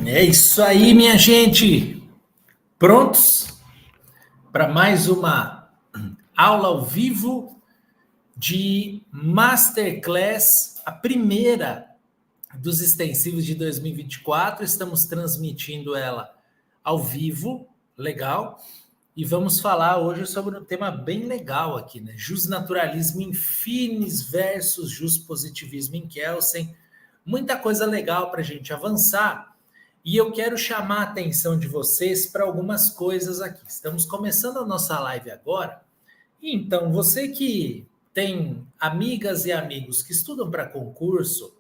É isso aí, minha gente. Prontos para mais uma aula ao vivo de Masterclass, a primeira dos extensivos de 2024. Estamos transmitindo ela ao vivo, legal. E vamos falar hoje sobre um tema bem legal aqui, né? Justnaturalismo in finis versus justpositivismo in Kelsen. Muita coisa legal para a gente avançar. E eu quero chamar a atenção de vocês para algumas coisas aqui. Estamos começando a nossa live agora. Então, você que tem amigas e amigos que estudam para concurso,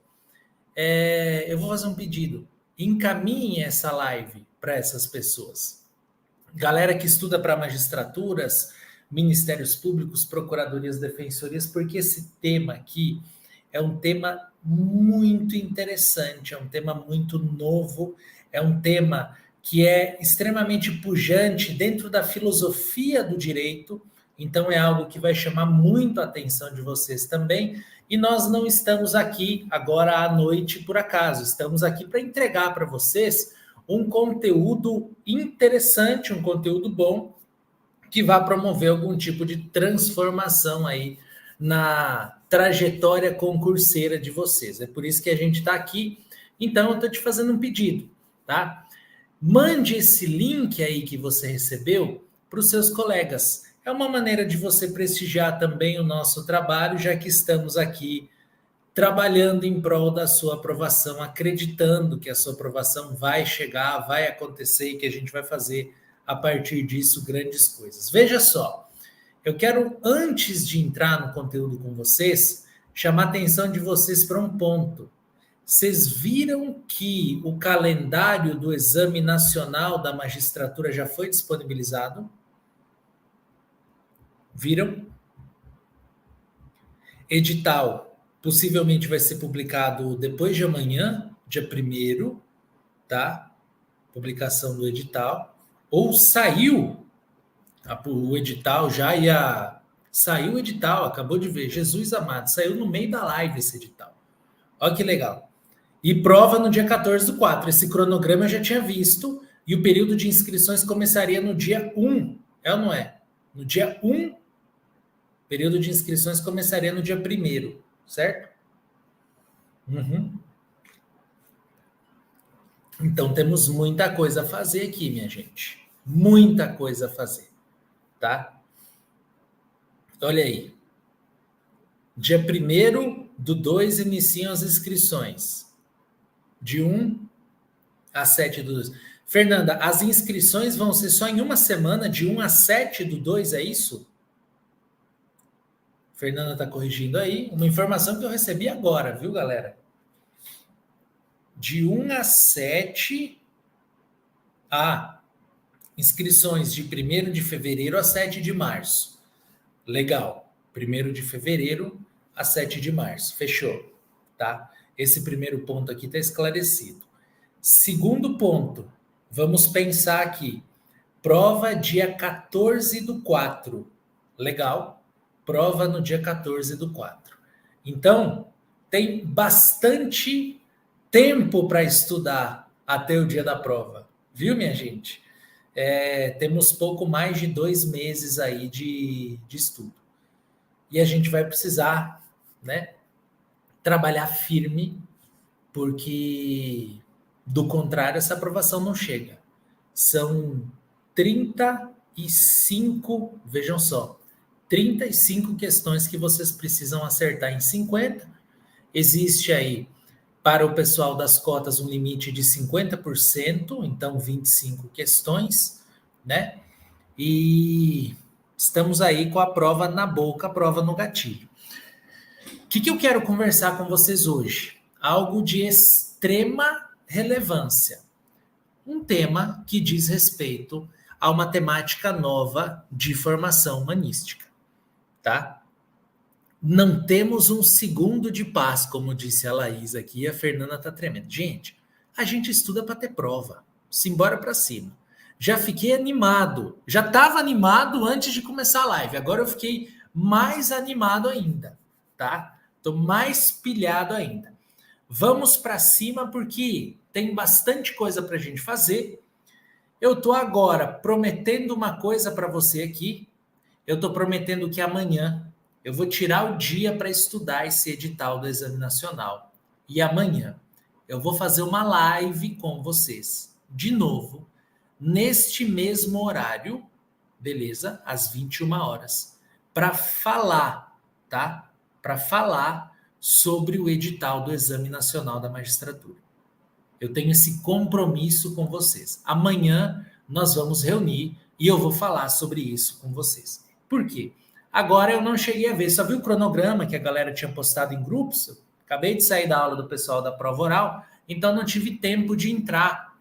eu vou fazer um pedido. Encaminhe essa live para essas pessoas. Galera que estuda para magistraturas, ministérios públicos, procuradorias, defensorias, porque esse tema aqui é um tema muito interessante, é um tema muito novo, é um tema que é extremamente pujante dentro da filosofia do direito, então é algo que vai chamar muito a atenção de vocês também, e nós não estamos aqui agora à noite por acaso, estamos aqui para entregar para vocês um conteúdo interessante, um conteúdo bom, que vai promover algum tipo de transformação aí na trajetória concurseira de vocês. É por isso que a gente está aqui. Então, eu estou te fazendo um pedido, tá? Mande esse link aí que você recebeu para os seus colegas. É uma maneira de você prestigiar também o nosso trabalho, já que estamos aqui trabalhando em prol da sua aprovação, acreditando que a sua aprovação vai chegar, vai acontecer e que a gente vai fazer a partir disso grandes coisas. Veja só, eu quero, antes de entrar no conteúdo com vocês, chamar a atenção de vocês para um ponto. Vocês viram que o calendário do Exame Nacional da Magistratura já foi disponibilizado? Viram? Edital possivelmente vai ser publicado depois de amanhã, dia 1º, tá? Publicação do edital. Ou saiu o edital, já ia... Saiu o edital, acabou de ver. Jesus amado, saiu no meio da live esse edital. Olha que legal. E prova no dia 14/4. Esse cronograma eu já tinha visto. E o período de inscrições começaria no dia 1. É ou não é? No dia 1, o período de inscrições começaria no dia 1º. Certo? Uhum. Então, temos muita coisa a fazer aqui, minha gente. Muita coisa a fazer, tá? Olha aí. Dia 1º/2 iniciam as inscrições. De 1 a 7/2. Fernanda, as inscrições vão ser só em uma semana, de 1 a 7/2, é isso? Fernanda está corrigindo aí. Uma informação que eu recebi agora, viu, galera? De 1 a 7 a inscrições de 1º de fevereiro a 7 de março. Legal. 1º de fevereiro a 7 de março. Fechou. Tá? Esse primeiro ponto aqui está esclarecido. Segundo ponto, vamos pensar aqui. Prova dia 14/4. Legal. Prova no dia 14/4. Então, tem bastante tempo para estudar até o dia da prova. Viu, minha gente? Temos pouco mais de 2 meses aí de estudo. E a gente vai precisar, né, trabalhar firme, porque, do contrário, essa aprovação não chega. São 35, vejam só, 35 questões que vocês precisam acertar em 50. Existe aí, para o pessoal das cotas, um limite de 50%, então 25 questões, né? E estamos aí com a prova na boca, a prova no gatilho. O que eu quero conversar com vocês hoje? Algo de extrema relevância. Um tema que diz respeito a uma temática nova de formação humanística, tá? Não temos um segundo de paz, como disse a Laís aqui, e a Fernanda tá tremendo. Gente, a gente estuda para ter prova. Simbora para cima. Já fiquei animado. Já estava animado antes de começar a live. Agora eu fiquei mais animado ainda, tá? Tô mais pilhado ainda. Vamos para cima porque tem bastante coisa para a gente fazer. Eu estou agora prometendo uma coisa para você aqui. Eu estou prometendo que amanhã eu vou tirar o dia para estudar esse edital do Exame Nacional. E amanhã eu vou fazer uma live com vocês, de novo, neste mesmo horário, beleza? Às 21 horas, para falar, tá? Para falar sobre o edital do Exame Nacional da Magistratura. Eu tenho esse compromisso com vocês. Amanhã nós vamos reunir e eu vou falar sobre isso com vocês. Por quê? Agora eu não cheguei a ver, só vi o cronograma que a galera tinha postado em grupos. Eu acabei de sair da aula do pessoal da prova oral, então não tive tempo de entrar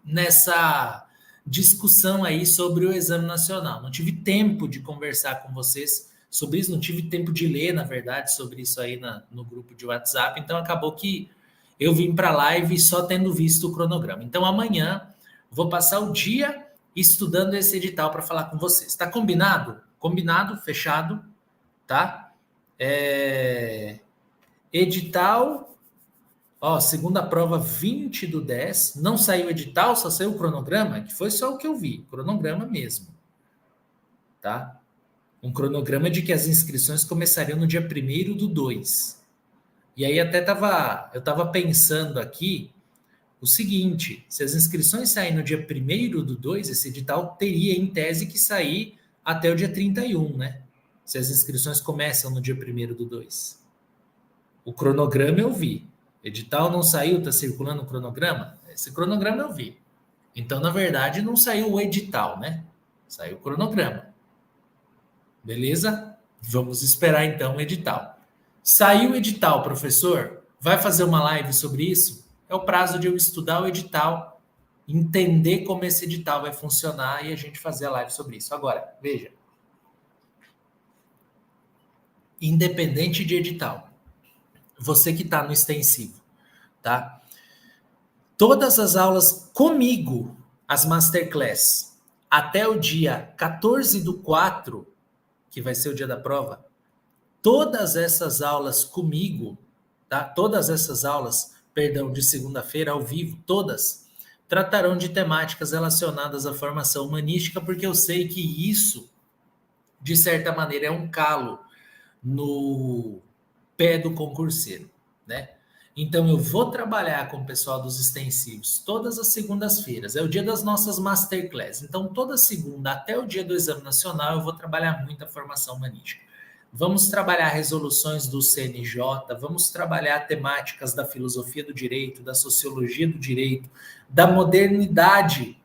nessa discussão aí sobre o Exame Nacional. Não tive tempo de conversar com vocês sobre isso, não tive tempo de ler, na verdade, sobre isso aí no grupo de WhatsApp, então acabou que eu vim para a live só tendo visto o cronograma. Então amanhã vou passar o dia estudando esse edital para falar com vocês. Tá combinado? Combinado, fechado, tá? Edital, ó, segunda prova 20/10, não saiu edital, só saiu o cronograma, que foi só o que eu vi, cronograma mesmo, tá? Um cronograma de que as inscrições começariam no dia 1º/2. E aí até eu estava pensando aqui o seguinte, se as inscrições saírem no dia 1º/2, esse edital teria, em tese, que sair até o dia 31, né? Se as inscrições começam no dia 1º/2. O cronograma eu vi. Edital não saiu, está circulando o cronograma? Esse cronograma eu vi. Então, na verdade, não saiu o edital, né? Saiu o cronograma. Beleza? Vamos esperar, então, o edital. Saiu o edital, professor? Vai fazer uma live sobre isso? É o prazo de eu estudar o edital, entender como esse edital vai funcionar e a gente fazer a live sobre isso. Agora, veja. Independente de edital, você que está no extensivo, tá? Todas as aulas comigo, as masterclass, até o dia 14/4, que vai ser o dia da prova, todas essas aulas comigo, tá? Todas essas aulas, perdão, de segunda-feira ao vivo, todas, tratarão de temáticas relacionadas à formação humanística, porque eu sei que isso, de certa maneira, é um calo no pé do concurseiro, né? Então, eu vou trabalhar com o pessoal dos extensivos todas as segundas-feiras. É o dia das nossas masterclass. Então, toda segunda até o dia do Exame Nacional, eu vou trabalhar muito a formação humanística. Vamos trabalhar resoluções do CNJ, vamos trabalhar temáticas da filosofia do direito, da sociologia do direito, da modernidade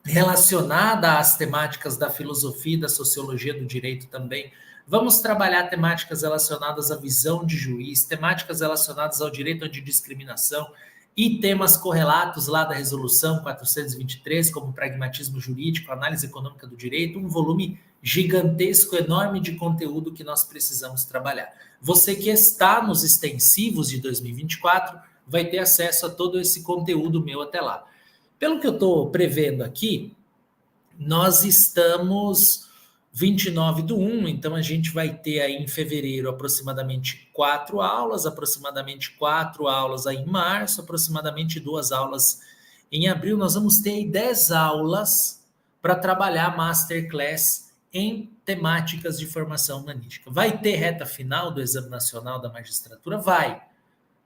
relacionada às temáticas da filosofia e da sociologia do direito também. Vamos trabalhar temáticas relacionadas à visão de juiz, temáticas relacionadas ao direito antidiscriminação e temas correlatos lá da resolução 423, como pragmatismo jurídico, análise econômica do direito, um volume gigantesco, enorme de conteúdo que nós precisamos trabalhar. Você que está nos extensivos de 2024 vai ter acesso a todo esse conteúdo meu até lá. Pelo que eu estou prevendo aqui, nós estamos 29/1, então a gente vai ter aí em fevereiro aproximadamente 4 aulas, aproximadamente 4 aulas aí em março, aproximadamente 2 aulas em abril. Nós vamos ter aí 10 aulas para trabalhar masterclass em temáticas de formação humanística. Vai ter reta final do Exame Nacional da Magistratura? Vai,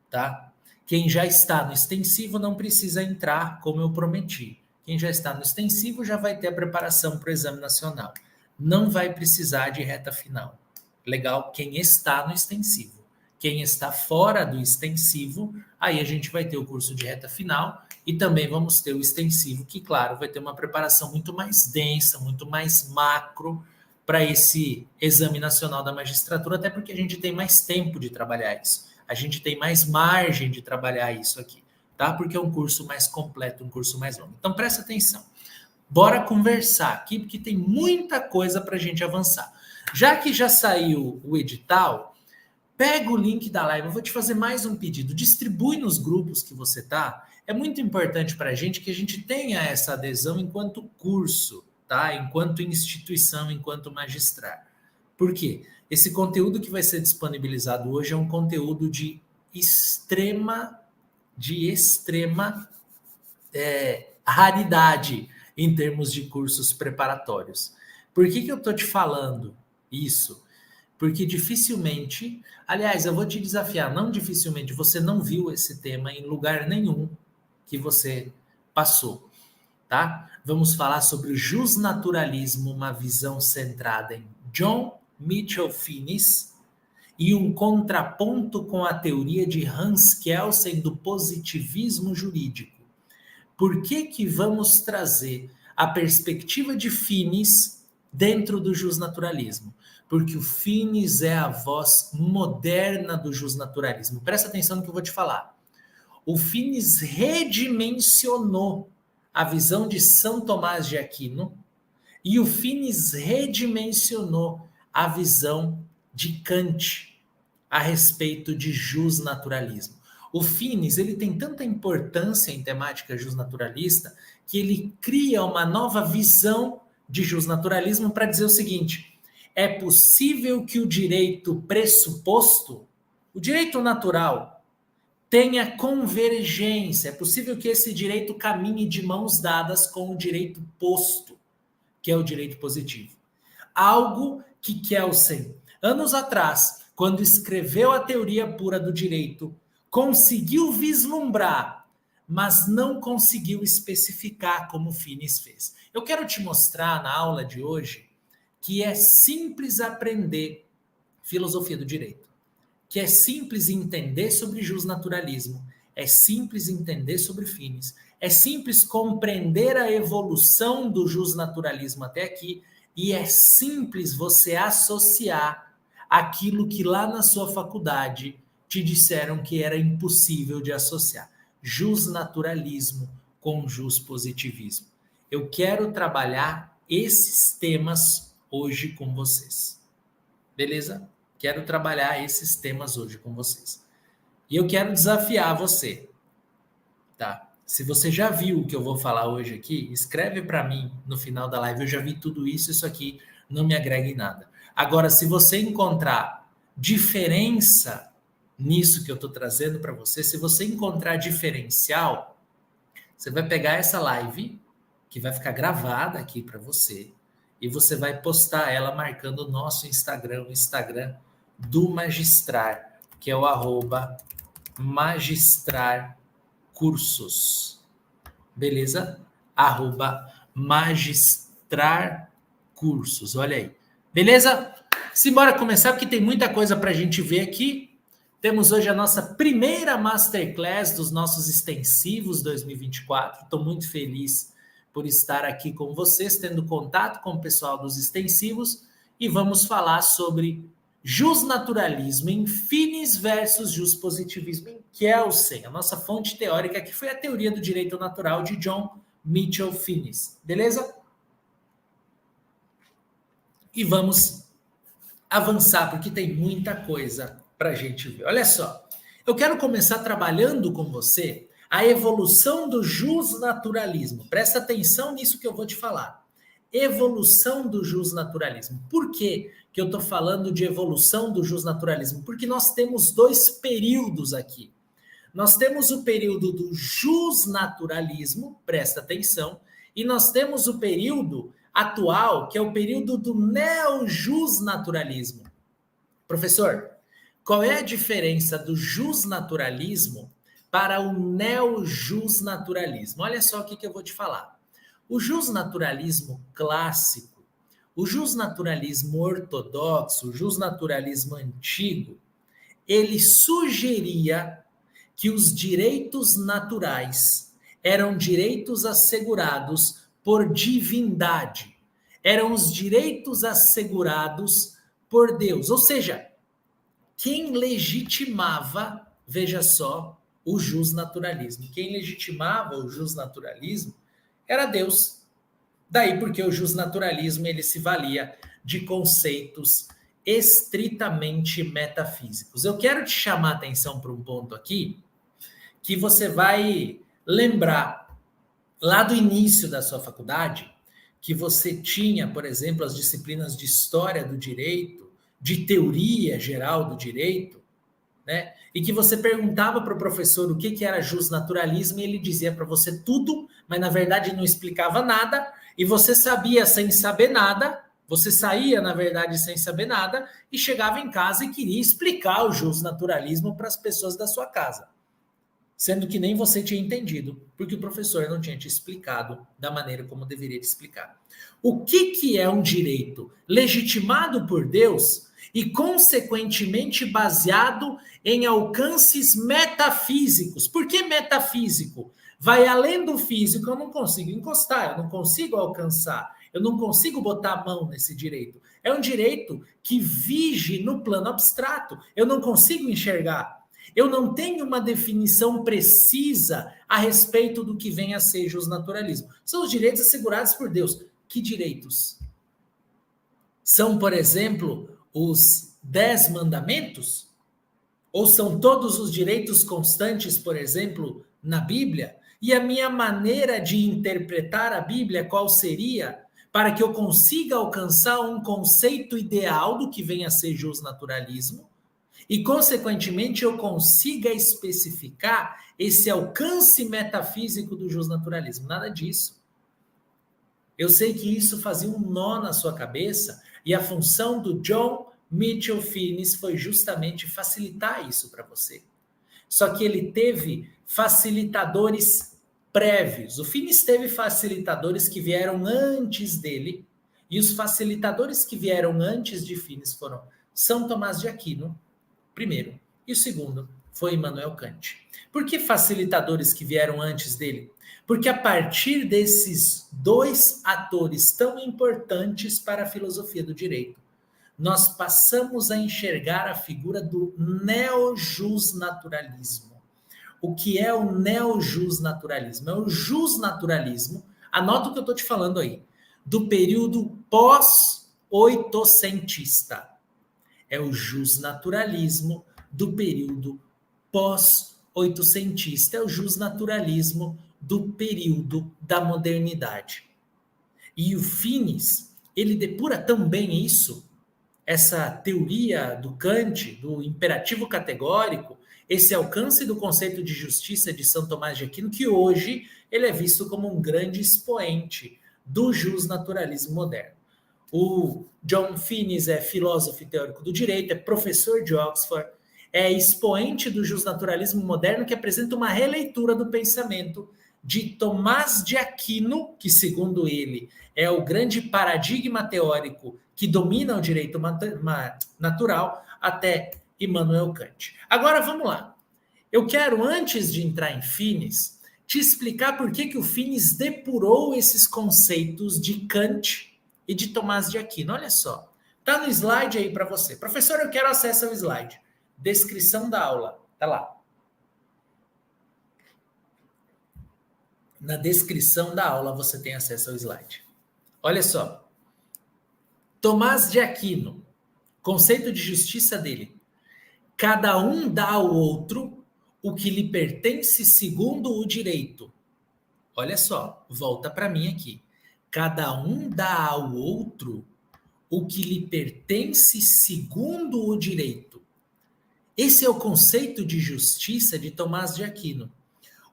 tá? Quem já está no extensivo não precisa entrar, como eu prometi. Quem já está no extensivo já vai ter a preparação para o Exame Nacional. Não vai precisar de reta final. Legal? Quem está no extensivo. Quem está fora do extensivo, aí a gente vai ter o curso de reta final e também vamos ter o extensivo, que, claro, vai ter uma preparação muito mais densa, muito mais macro para esse Exame Nacional da Magistratura, até porque a gente tem mais tempo de trabalhar isso. A gente tem mais margem de trabalhar isso aqui, tá? Porque é um curso mais completo, um curso mais longo. Então, presta atenção. Bora conversar aqui, porque tem muita coisa para a gente avançar. Já que já saiu o edital, pega o link da live. Eu vou te fazer mais um pedido. Distribui nos grupos que você tá. É muito importante para a gente que a gente tenha essa adesão enquanto curso, tá? Enquanto instituição, enquanto magistrar. Por quê? Esse conteúdo que vai ser disponibilizado hoje é um conteúdo de extrema raridade em termos de cursos preparatórios. Por que eu estou te falando isso? Porque dificilmente, aliás, eu vou te desafiar, não dificilmente, você não viu esse tema em lugar nenhum que você passou, tá? Vamos falar sobre o justnaturalismo, uma visão centrada em John Mitchell Finnis e um contraponto com a teoria de Hans Kelsen do positivismo jurídico. Por que vamos trazer a perspectiva de Finnis dentro do justnaturalismo? Porque o Finnis é a voz moderna do justnaturalismo. Presta atenção no que eu vou te falar. O Finnis redimensionou a visão de São Tomás de Aquino e o Finnis redimensionou a visão de Kant a respeito de justnaturalismo. O Finnis, ele tem tanta importância em temática justnaturalista que ele cria uma nova visão de justnaturalismo para dizer o seguinte: é possível que o direito pressuposto, o direito natural, tenha convergência, é possível que esse direito caminhe de mãos dadas com o direito posto, que é o direito positivo. Algo que Kelsen, anos atrás, quando escreveu a teoria pura do direito, conseguiu vislumbrar, mas não conseguiu especificar como Finnis fez. Eu quero te mostrar na aula de hoje que é simples aprender filosofia do direito, que é simples entender sobre justnaturalismo, é simples entender sobre Finnis, é simples compreender a evolução do justnaturalismo até aqui, e é simples você associar aquilo que lá na sua faculdade te disseram que era impossível de associar. Justnaturalismo com justpositivismo. Eu quero trabalhar esses temas hoje com vocês. Beleza? Quero trabalhar esses temas hoje com vocês. E eu quero desafiar você, tá? Se você já viu o que eu vou falar hoje aqui, escreve para mim no final da live. Eu já vi tudo isso, isso aqui não me agrega em nada. Agora, se você encontrar diferença nisso que eu estou trazendo para você, se você encontrar diferencial, você vai pegar essa live, que vai ficar gravada aqui para você, e você vai postar ela marcando o nosso Instagram, o Instagram do Magistrar, que é o @magistrarcursos. Beleza? @magistrarcursos. Olha aí. Beleza? Simbora começar, porque tem muita coisa para a gente ver aqui. Temos hoje a nossa primeira Masterclass dos nossos extensivos 2024. Estou muito feliz por estar aqui com vocês, tendo contato com o pessoal dos extensivos, e vamos falar sobre justnaturalismo em Finnis versus justpositivismo em Kelsen, a nossa fonte teórica, que foi a teoria do direito natural de John Mitchell Finnis. Beleza? E vamos avançar, porque tem muita coisa para a gente ver. Olha só, eu quero começar trabalhando com você a evolução do justnaturalismo. Presta atenção nisso que eu vou te falar. Evolução do justnaturalismo. Por que eu estou falando de evolução do justnaturalismo? Porque nós temos dois períodos aqui. Nós temos o período do justnaturalismo, presta atenção, e nós temos o período atual, que é o período do neo-justnaturalismo. Professor, qual é a diferença do justnaturalismo para o neo-justnaturalismo? Olha só o que eu vou te falar. O justnaturalismo clássico, o justnaturalismo ortodoxo, o justnaturalismo antigo, ele sugeria que os direitos naturais eram direitos assegurados por divindade, eram os direitos assegurados por Deus. Ou seja, quem legitimava, veja só, o justnaturalismo. Quem legitimava o justnaturalismo era Deus. Daí porque o justnaturalismo ele se valia de conceitos estritamente metafísicos. Eu quero te chamar a atenção para um ponto aqui que você vai lembrar lá do início da sua faculdade, que você tinha, por exemplo, as disciplinas de história do direito, de teoria geral do direito, né? E que você perguntava para o professor o que era justnaturalismo e ele dizia para você tudo, mas na verdade não explicava nada, e você sabia sem saber nada, você saía, na verdade, sem saber nada, e chegava em casa e queria explicar o justnaturalismo para as pessoas da sua casa. Sendo que nem você tinha entendido, porque o professor não tinha te explicado da maneira como deveria te explicar. O que é um direito legitimado por Deus e, consequentemente, baseado em alcances metafísicos? Por que metafísico? Vai além do físico, eu não consigo encostar, eu não consigo alcançar, eu não consigo botar a mão nesse direito. É um direito que vige no plano abstrato, eu não consigo enxergar. Eu não tenho uma definição precisa a respeito do que vem a ser justnaturalismo. São os direitos assegurados por Deus. Que direitos? São, por exemplo, os 10 mandamentos? Ou são todos os direitos constantes, por exemplo, na Bíblia? E a minha maneira de interpretar a Bíblia, qual seria? Para que eu consiga alcançar um conceito ideal do que vem a ser justnaturalismo, e, consequentemente, eu consiga especificar esse alcance metafísico do justnaturalismo. Nada disso. Eu sei que isso fazia um nó na sua cabeça, e a função do John Mitchell Finnis foi justamente facilitar isso para você. Só que ele teve facilitadores prévios. O Finnis teve facilitadores que vieram antes dele, e os facilitadores que vieram antes de Finnis foram São Tomás de Aquino, primeiro, e o segundo foi Immanuel Kant. Por que facilitadores que vieram antes dele? Porque a partir desses dois atores tão importantes para a filosofia do direito, nós passamos a enxergar a figura do neojusnaturalismo. O que é o neojusnaturalismo? É o jusnaturalismo, anota o que eu estou te falando aí, do período pós-oitocentista. É o justnaturalismo do período pós-oitocentista, é o justnaturalismo do período da modernidade. E o Finnis, ele depura tão bem isso, essa teoria do Kant, do imperativo categórico, esse alcance do conceito de justiça de São Tomás de Aquino, que hoje ele é visto como um grande expoente do justnaturalismo moderno. O John Finnis é filósofo e teórico do direito, é professor de Oxford, é expoente do justnaturalismo moderno que apresenta uma releitura do pensamento de Tomás de Aquino, que, segundo ele, é o grande paradigma teórico que domina o direito natural, até Immanuel Kant. Agora, vamos lá. Eu quero, antes de entrar em Finnis, te explicar por que o Finnis depurou esses conceitos de Kant e de Tomás de Aquino. Olha só, tá no slide aí para você. Professor, eu quero acesso ao slide. Descrição da aula, tá lá. Na descrição da aula você tem acesso ao slide. Olha só. Tomás de Aquino, conceito de justiça dele. Cada um dá ao outro o que lhe pertence segundo o direito. Olha só, volta para mim aqui. Cada um dá ao outro o que lhe pertence segundo o direito. Esse é o conceito de justiça de Tomás de Aquino.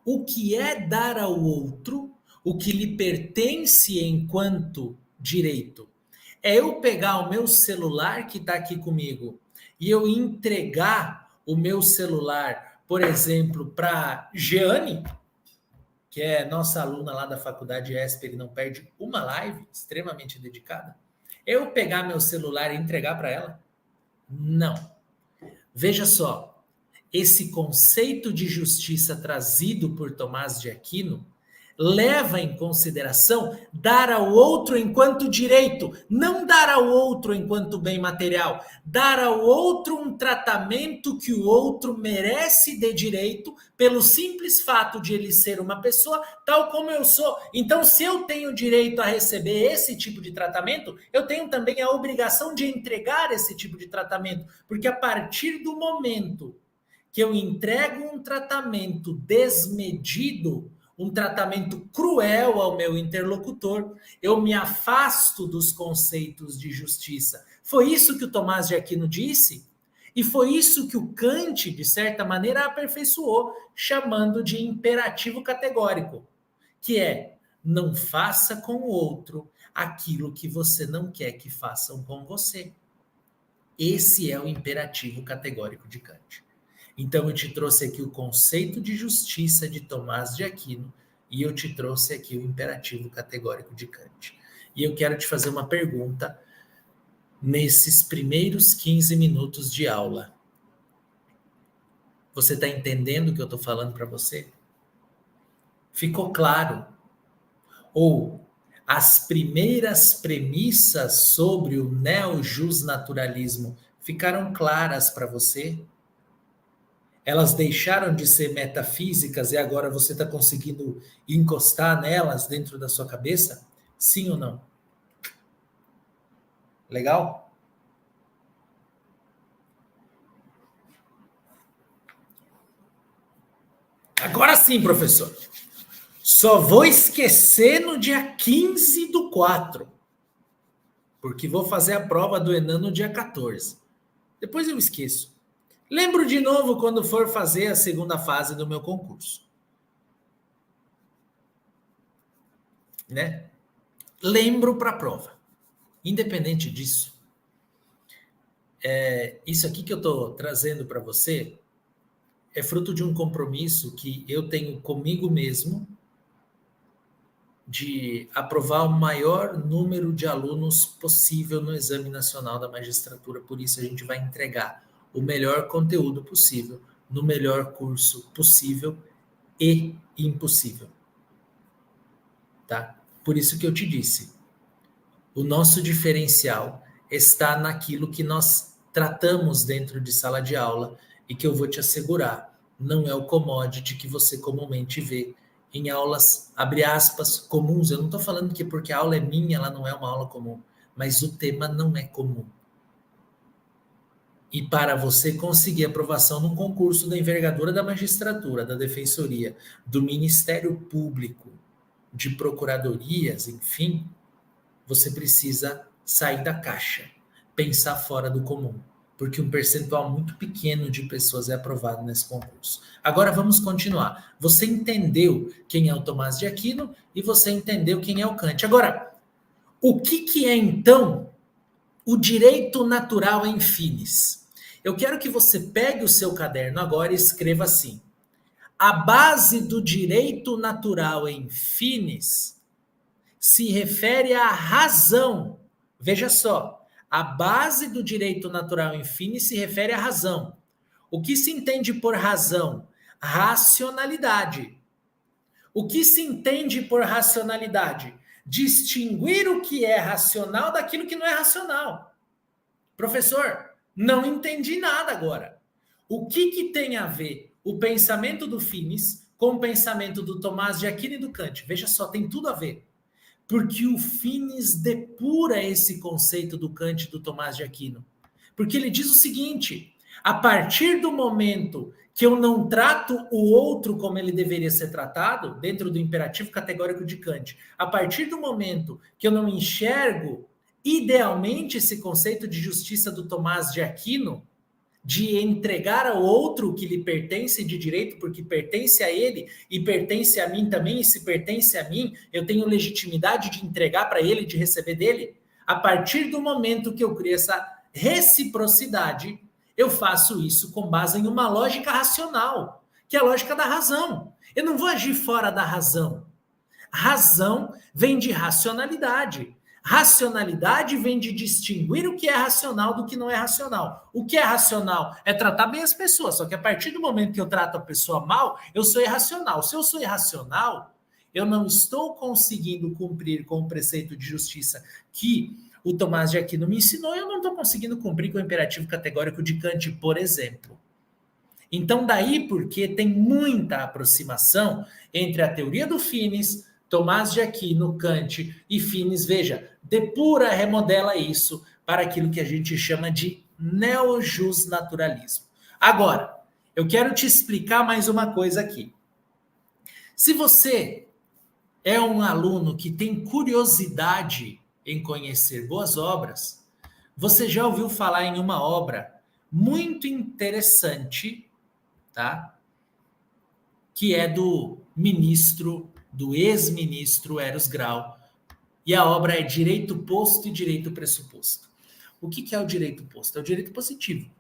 O que é dar ao outro o que lhe pertence enquanto direito? É eu pegar o meu celular que está aqui comigo e eu entregar o meu celular, por exemplo, para Jeane, que é nossa aluna lá da faculdade Esper e não perde uma live, extremamente dedicada. Eu pegar meu celular e entregar para ela? Não. Veja só, esse conceito de justiça trazido por Tomás de Aquino leva em consideração dar ao outro enquanto direito, não dar ao outro enquanto bem material, dar ao outro um tratamento que o outro merece de direito pelo simples fato de ele ser uma pessoa tal como eu sou. Então, se eu tenho direito a receber esse tipo de tratamento, eu tenho também a obrigação de entregar esse tipo de tratamento, porque a partir do momento que eu entrego um tratamento desmedido, um tratamento cruel ao meu interlocutor, eu me afasto dos conceitos de justiça. Foi isso que o Tomás de Aquino disse? E foi isso que o Kant, de certa maneira, aperfeiçoou, chamando de imperativo categórico, que é: não faça com o outro aquilo que você não quer que façam com você. Esse é o imperativo categórico de Kant. Então, eu te trouxe aqui o conceito de justiça de Tomás de Aquino e eu te trouxe aqui o imperativo categórico de Kant. E eu quero te fazer uma pergunta nesses primeiros 15 minutos de aula. Você está entendendo o que eu estou falando para você? Ficou claro? Ou as primeiras premissas sobre o neo-justnaturalismo ficaram claras para você? Elas deixaram de ser metafísicas e agora você está conseguindo encostar nelas dentro da sua cabeça? Sim ou não? Legal? Agora sim, professor. Só vou esquecer no dia 15/4, porque vou fazer a prova do Enem no dia 14. Depois eu esqueço. Lembro de novo quando for fazer a segunda fase do meu concurso. Né? Lembro para a prova. Independente disso, isso aqui que eu estou trazendo para você é fruto de um compromisso que eu tenho comigo mesmo de aprovar o maior número de alunos possível no Exame Nacional da Magistratura. Por isso, a gente vai entregar o melhor conteúdo possível, no melhor curso possível e impossível. Tá? Por isso que eu te disse, o nosso diferencial está naquilo que nós tratamos dentro de sala de aula e que eu vou te assegurar, não é o commodity que você comumente vê em aulas, abre aspas, comuns. Eu não estou falando que porque a aula é minha, ela não é uma aula comum, mas o tema não é comum. E para você conseguir aprovação num concurso da envergadura da magistratura, da defensoria, do Ministério Público, de procuradorias, enfim, você precisa sair da caixa, pensar fora do comum, porque um percentual muito pequeno de pessoas é aprovado nesse concurso. Agora vamos continuar. Você entendeu quem é o Tomás de Aquino e você entendeu quem é o Kant. Agora, o que é então o direito natural em finis? Eu quero que você pegue o seu caderno agora e escreva assim: a base do direito natural em finis se refere à razão. Veja só, a base do direito natural em finis se refere à razão. O que se entende por razão? Racionalidade. O que se entende por racionalidade? Distinguir o que é racional daquilo que não é racional. Professor, não entendi nada agora. O que tem a ver o pensamento do Finis com o pensamento do Tomás de Aquino e do Kant? Veja só, tem tudo a ver. Porque o Finis depura esse conceito do Kant e do Tomás de Aquino. Porque ele diz o seguinte: a partir do momento que eu não trato o outro como ele deveria ser tratado, dentro do imperativo categórico de Kant, a partir do momento que eu não enxergo idealmente esse conceito de justiça do Tomás de Aquino, de entregar ao outro o que lhe pertence de direito, porque pertence a ele e pertence a mim também, e se pertence a mim, eu tenho legitimidade de entregar para ele, de receber dele. A partir do momento que eu crio essa reciprocidade, eu faço isso com base em uma lógica racional, que é a lógica da razão. Eu não vou agir fora da razão. Razão vem de racionalidade. Racionalidade vem de distinguir o que é racional do que não é racional. O que é racional é tratar bem as pessoas, só que a partir do momento que eu trato a pessoa mal, eu sou irracional. Se eu sou irracional, eu não estou conseguindo cumprir com o preceito de justiça que o Tomás de Aquino me ensinou, eu não estou conseguindo cumprir com o imperativo categórico de Kant, por exemplo. Então, daí porque tem muita aproximação entre a teoria do Finis, Tomás de Aquino, Kant e Finis. Veja, depura, remodela isso para aquilo que a gente chama de neo-justnaturalismo. Agora, eu quero te explicar mais uma coisa aqui. Se você é um aluno que tem curiosidade em conhecer boas obras, você já ouviu falar em uma obra muito interessante, tá? Que é do ex-ministro Eros Grau, e a obra é Direito Posto e Direito Pressuposto. O que é o direito posto? É o direito positivo.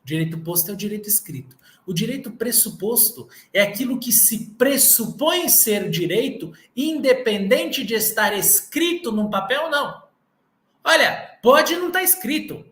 O direito posto é o direito escrito. O direito pressuposto é aquilo que se pressupõe ser direito, independente de estar escrito num papel ou não. Olha, pode não estar escrito,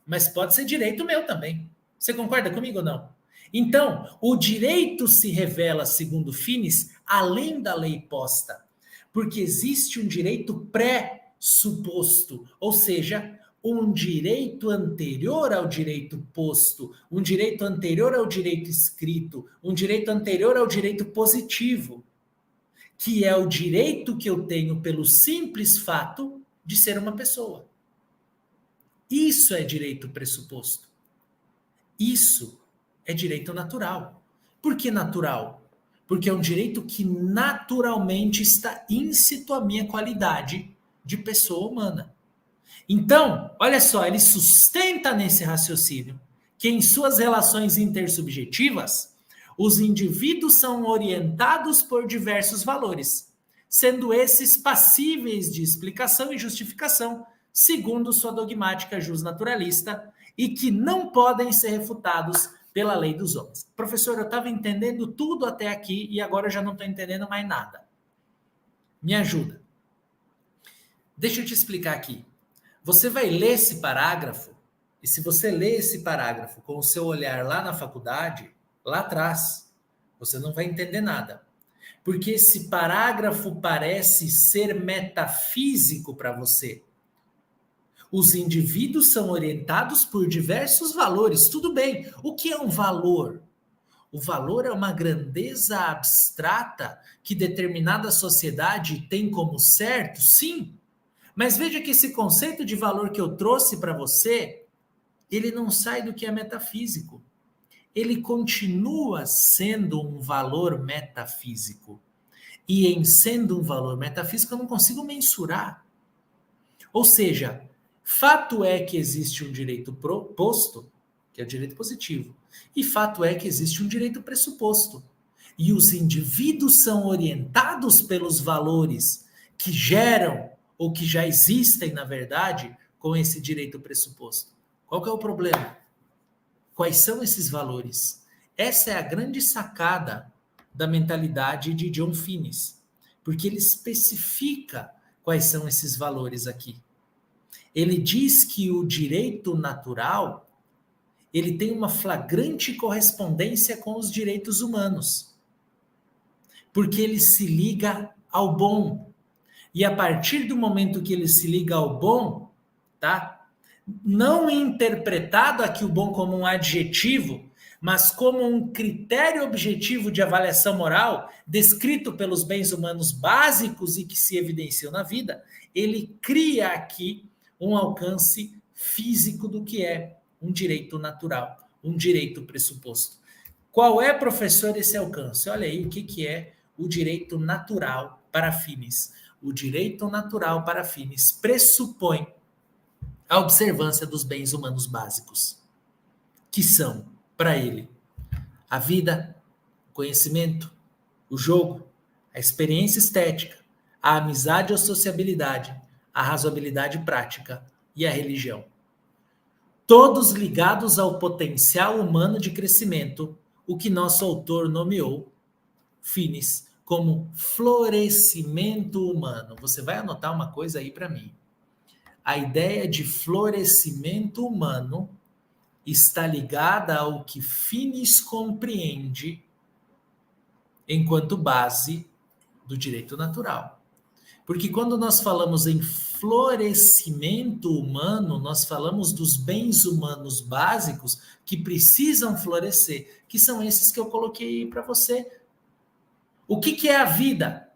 mas pode ser direito meu também. Você concorda comigo ou não? Então, o direito se revela, segundo Finis, além da lei posta, porque existe um direito pressuposto, ou seja, um direito anterior ao direito posto, um direito anterior ao direito escrito, um direito anterior ao direito positivo, que é o direito que eu tenho pelo simples fato de ser uma pessoa. Isso é direito pressuposto. Isso é direito natural. Por que natural? Porque é um direito que naturalmente está íncito à minha qualidade de pessoa humana. Então, olha só, ele sustenta nesse raciocínio que em suas relações intersubjetivas, os indivíduos são orientados por diversos valores, sendo esses passíveis de explicação e justificação, segundo sua dogmática justnaturalista, e que não podem ser refutados pela lei dos homens. Professor, eu estava entendendo tudo até aqui e agora eu já não estou entendendo mais nada. Me ajuda. Deixa eu te explicar aqui. Você vai ler esse parágrafo, e se você ler esse parágrafo com o seu olhar lá na faculdade, lá atrás, você não vai entender nada. Porque esse parágrafo parece ser metafísico para você. Os indivíduos são orientados por diversos valores. Tudo bem. O que é um valor? O valor é uma grandeza abstrata que determinada sociedade tem como certo? Sim. Mas veja que esse conceito de valor que eu trouxe para você, ele não sai do que é metafísico. Ele continua sendo um valor metafísico. E em sendo um valor metafísico, eu não consigo mensurar. Ou seja, fato é que existe um direito proposto, que é o direito positivo, e fato é que existe um direito pressuposto. E os indivíduos são orientados pelos valores que geram ou que já existem, na verdade, com esse direito pressuposto. Qual que é o problema? Quais são esses valores? Essa é a grande sacada da mentalidade de John Finis, porque ele especifica quais são esses valores aqui. Ele diz que o direito natural, ele tem uma flagrante correspondência com os direitos humanos, porque ele se liga ao bom. E a partir do momento que ele se liga ao bom, tá? Não interpretado aqui o bom como um adjetivo, mas como um critério objetivo de avaliação moral, descrito pelos bens humanos básicos e que se evidenciam na vida, ele cria aqui um alcance físico do que é um direito natural, um direito pressuposto. Qual é, professor, esse alcance? Olha aí o que é o direito natural para Finis. O direito natural para Finis pressupõe a observância dos bens humanos básicos, que são, para ele, a vida, o conhecimento, o jogo, a experiência estética, a amizade ou sociabilidade, a razoabilidade prática e a religião. Todos ligados ao potencial humano de crescimento, o que nosso autor nomeou, Finis, como florescimento humano. Você vai anotar uma coisa aí para mim. A ideia de florescimento humano está ligada ao que Finis compreende enquanto base do direito natural. Porque quando nós falamos em florescimento humano, nós falamos dos bens humanos básicos que precisam florescer, que são esses que eu coloquei para você. O que é a vida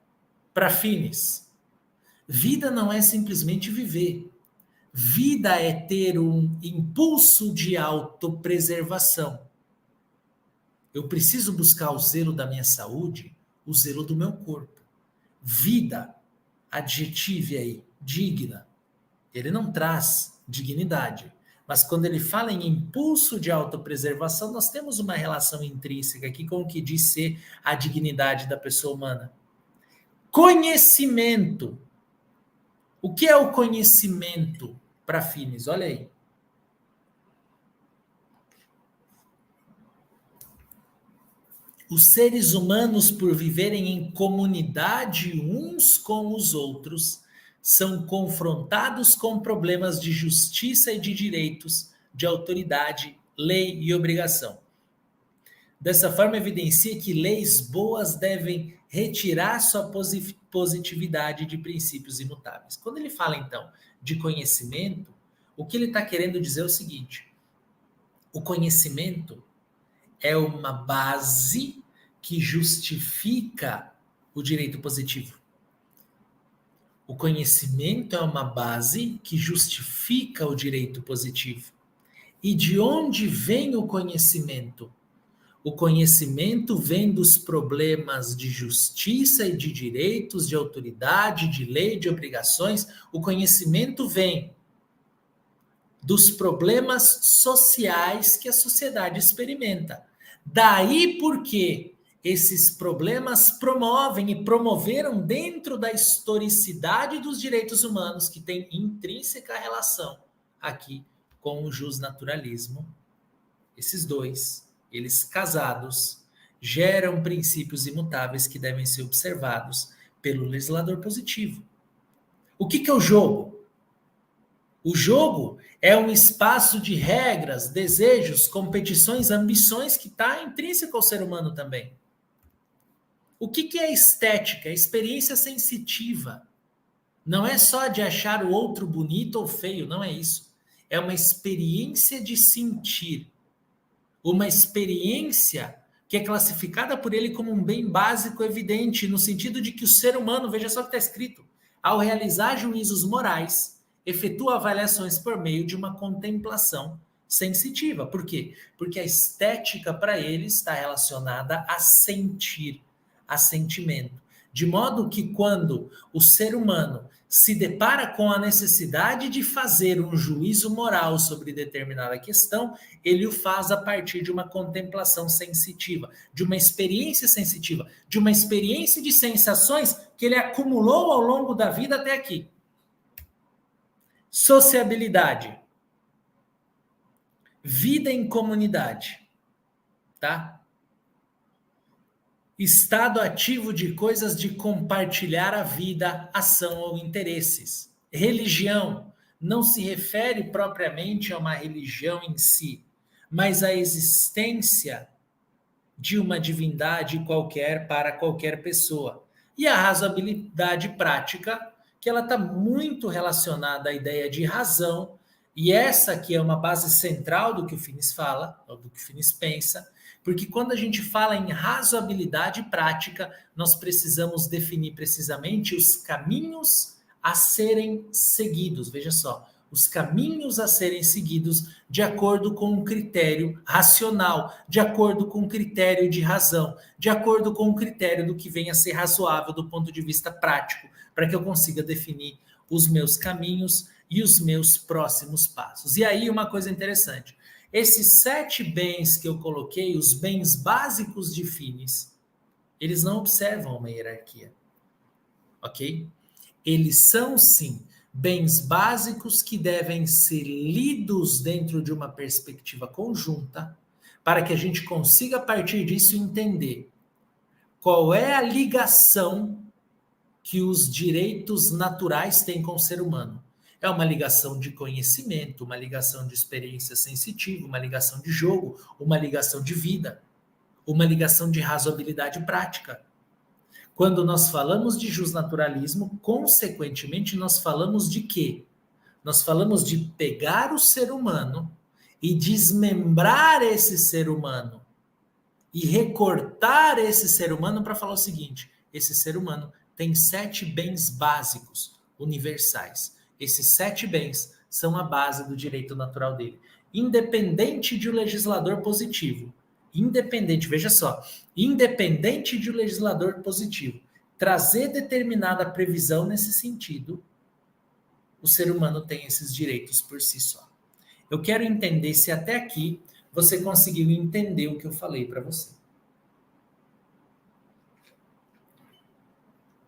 para Finis? Vida não é simplesmente viver. Vida é ter um impulso de autopreservação. Eu preciso buscar o zelo da minha saúde, o zelo do meu corpo. Vida, adjetive aí, digna. Ele não traz dignidade, Mas quando ele fala em impulso de autopreservação, nós temos uma relação intrínseca aqui com o que diz ser a dignidade da pessoa humana. Conhecimento. O que é o conhecimento para Finis? Olha aí. Os seres humanos, por viverem em comunidade uns com os outros, são confrontados com problemas de justiça e de direitos, de autoridade, lei e obrigação. Dessa forma, evidencia que leis boas devem retirar sua positividade de princípios imutáveis. Quando ele fala, então, de conhecimento, o que ele está querendo dizer é o seguinte: o conhecimento é uma base que justifica o direito positivo. O conhecimento é uma base que justifica o direito positivo. E de onde vem o conhecimento? O conhecimento vem dos problemas de justiça e de direitos, de autoridade, de lei, de obrigações. O conhecimento vem dos problemas sociais que a sociedade experimenta. Daí porque esses problemas promovem e promoveram dentro da historicidade dos direitos humanos, que tem intrínseca relação aqui com o justnaturalismo. Esses dois, eles casados, geram princípios imutáveis que devem ser observados pelo legislador positivo. O que é o jogo? O jogo é um espaço de regras, desejos, competições, ambições que está intrínseco ao ser humano também. O que é estética? Experiência sensitiva. Não é só de achar o outro bonito ou feio, não é isso. É uma experiência de sentir. Uma experiência que é classificada por ele como um bem básico evidente, no sentido de que o ser humano, veja só o que está escrito, ao realizar juízos morais, efetua avaliações por meio de uma contemplação sensitiva. Por quê? Porque a estética para ele está relacionada a sentir, a sentimento. De modo que quando o ser humano se depara com a necessidade de fazer um juízo moral sobre determinada questão, ele o faz a partir de uma contemplação sensitiva, de uma experiência sensitiva, de uma experiência de sensações que ele acumulou ao longo da vida até aqui. Sociabilidade. Vida em comunidade. Tá? Estado ativo de coisas de compartilhar a vida, ação ou interesses. Religião não se refere propriamente a uma religião em si, mas à existência de uma divindade qualquer para qualquer pessoa. E a razoabilidade prática, que ela está muito relacionada à ideia de razão, e essa que é uma base central do que o Finis fala, ou do que o Finis pensa, porque quando a gente fala em razoabilidade prática, nós precisamos definir precisamente os caminhos a serem seguidos. Veja só, os caminhos a serem seguidos de acordo com um critério racional, de acordo com um critério de razão, de acordo com um critério do que venha a ser razoável do ponto de vista prático, para que eu consiga definir os meus caminhos e os meus próximos passos. E aí uma coisa interessante, esses 7 bens que eu coloquei, os bens básicos de Finis, eles não observam uma hierarquia, ok? Eles são, sim, bens básicos que devem ser lidos dentro de uma perspectiva conjunta, para que a gente consiga, a partir disso, entender qual é a ligação que os direitos naturais têm com o ser humano. É uma ligação de conhecimento, uma ligação de experiência sensitiva, uma ligação de jogo, uma ligação de vida, uma ligação de razoabilidade prática. Quando nós falamos de justnaturalismo, consequentemente, nós falamos de quê? Nós falamos de pegar o ser humano e desmembrar esse ser humano e recortar esse ser humano para falar o seguinte: esse ser humano tem 7 bens básicos, universais. Esses 7 bens são a base do direito natural dele, independente de um legislador positivo. Independente, veja só, independente de um legislador positivo trazer determinada previsão nesse sentido, o ser humano tem esses direitos por si só. Eu quero entender se até aqui você conseguiu entender o que eu falei para você.